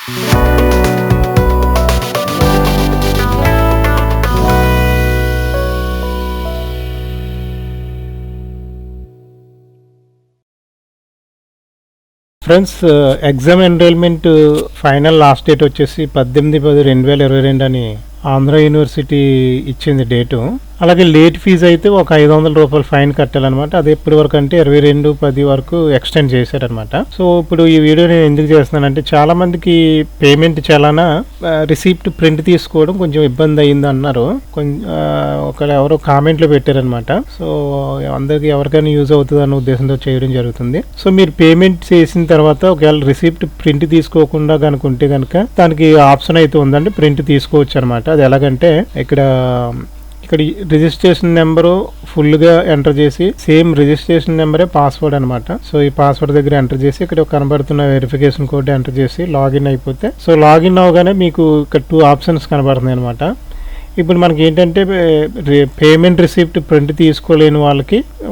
Friends, exam enrolment final last date వచ్చేసి 18/10/2022 అని Andhra university ఇచ్చింది డేటు. అలాగే లేట్ ఫీజు అయితే ఒక 500 రూపాయలు ఫైన్ కట్టాలన్నమాట. అది ఎప్పటి వరకు అంటే 22/10 వరకు ఎక్స్టెండ్ చేశారనమాట. సో ఇప్పుడు ఈ వీడియో నేను ఎందుకు చేస్తున్నానంటే, చాలా మందికి పేమెంట్ చాలానా రిసీప్ట్ ప్రింట్ తీసుకోవడం కొంచెం ఇబ్బంది అయింది అన్నారు. ఒకవేళ ఎవరో కామెంట్లో పెట్టారనమాట. సో అందరికి ఎవరికైనా యూజ్ అవుతుంది అన్న ఉద్దేశంతో చేయడం జరుగుతుంది. సో మీరు పేమెంట్ చేసిన తర్వాత ఒకవేళ రిసీప్ట్ ప్రింట్ తీసుకోకుండా కనుక ఉంటే కనుక దానికి ఆప్షన్ అయితే ఉందండి, ప్రింట్ తీసుకోవచ్చు అనమాట. అది ఎలాగంటే ఇక్కడ రిజిస్ట్రేషన్ నెంబరు ఫుల్గా ఎంటర్ చేసి సేమ్ రిజిస్ట్రేషన్ నెంబరే పాస్వర్డ్ అనమాట. సో ఈ పాస్వర్డ్ దగ్గర ఎంటర్ చేసి ఇక్కడ కనబడుతున్న వెరిఫికేషన్ కోడ్ ఎంటర్ చేసి లాగిన్ అయిపోతే, సో లాగిన్ అవగానే మీకు ఇక్కడ 2 ఆప్షన్స్ కనబడుతున్నాయి అనమాట. ఇప్పుడు మనకి ఏంటంటే పేమెంట్ రిసిప్ట్ ప్రింట్ తీసుకోలేని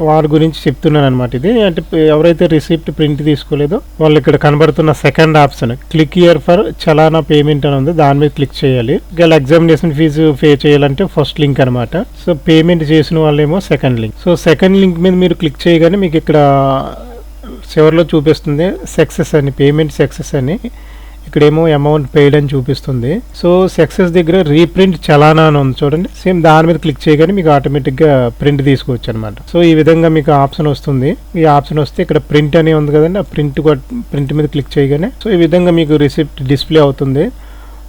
వారి గురించి చెప్తున్నాను అనమాట. ఇది అంటే ఎవరైతే రిసిప్ట్ ప్రింట్ తీసుకోలేదో వాళ్ళు ఇక్కడ కనబడుతున్న second option click here for చలానా పేమెంట్ అని ఉంది, దాని మీద క్లిక్ చేయాలి. ఇలా ఎగ్జామినేషన్ ఫీజు పే చేయాలంటే ఫస్ట్ లింక్ అనమాట. సో పేమెంట్ చేసిన వాళ్ళేమో second link. So second link మీద మీరు క్లిక్ చేయగానే మీకు ఇక్కడ చివరిలో చూపిస్తుంది సక్సెస్ అని, పేమెంట్ సక్సెస్ అని. ఇక్కడేమో అమౌంట్ పెయిడ్ అని చూపిస్తుంది. సో సక్సెస్ దగ్గర రీప్రింట్ చలానా అని ఉంది చూడండి, సేమ్ దాని మీద క్లిక్ చేయగానే మీకు ఆటోమేటిక్గా ప్రింట్ తీసుకోవచ్చు అనమాట. సో ఈ విధంగా మీకు ఆప్షన్ వస్తుంది. ఈ ఆప్షన్ వస్తే ఇక్కడ ప్రింట్ అని ఉంది కదండి, ఆ ప్రింట్ మీద క్లిక్ చేయగానే సో ఈ విధంగా మీకు రిసిప్ట్ డిస్ప్లే అవుతుంది.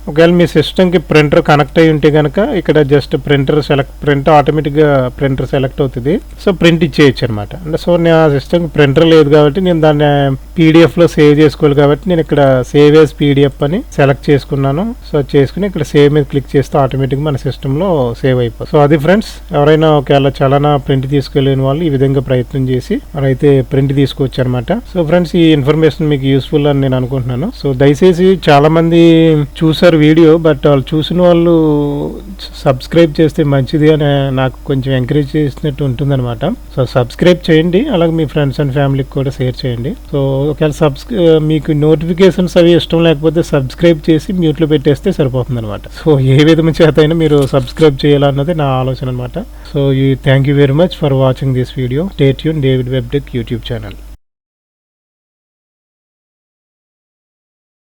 ఒకవేళ మీ సిస్టమ్కి ప్రింటర్ కనెక్ట్ అయి ఉంటే కనుక ఇక్కడ జస్ట్ ప్రింట్ ఆటోమేటిక్గా ప్రింటర్ సెలెక్ట్ అవుతుంది. సో ప్రింట్ ఇచ్చేయచ్చు అనమాట. అంటే సో నా సిస్టమ్కి ప్రింటర్ లేదు కాబట్టి నేను దాన్ని పీడిఎఫ్లో సేవ్ చేసుకోవాలి కాబట్టి నేను ఇక్కడ సేవ్ యాజ్ పీడిఎఫ్ అని సెలెక్ట్ చేసుకున్నాను. సో చేసుకుని ఇక్కడ సేవ్ మీద క్లిక్ చేస్తే ఆటోమేటిక్గా మన సిస్టంలో సేవ్ అయిపోతుంది. సో అది ఫ్రెండ్స్, ఎవరైనా ఒకవేళ చలానా ప్రింట్ తీసుకెళ్ళిన వాళ్ళు ఈ విధంగా ప్రయత్నం చేసి అయితే ప్రింట్ తీసుకోవచ్చు అనమాట. సో ఫ్రెండ్స్, ఈ ఇన్ఫర్మేషన్ మీకు యూస్ఫుల్ అని నేను అనుకుంటున్నాను. సో దయచేసి చాలా మంది చూసారు వీడియో, బట్ వాళ్ళు చూసిన వాళ్ళు సబ్స్క్రైబ్ చేస్తే మంచిది అని నాకు కొంచెం ఎంకరేజ్ చేసినట్టు ఉంటుందన్నమాట. సో సబ్స్క్రైబ్ చేయండి, అలాగే మీ ఫ్రెండ్స్ అండ్ ఫ్యామిలీకి కూడా షేర్ చేయండి. సో ఒకవేళ మీకు నోటిఫికేషన్స్ అవి ఇష్టం లేకపోతే సబ్స్క్రైబ్ చేసి మ్యూట్లో పెట్టేస్తే సరిపోతుంది అనమాట. సో ఏ విధమైన చేత అయినా మీరు సబ్స్క్రైబ్ చేయాలన్నది నా ఆలోచన అనమాట. So thank you very much for watching this video. Stay tune David web tech YouTube channel.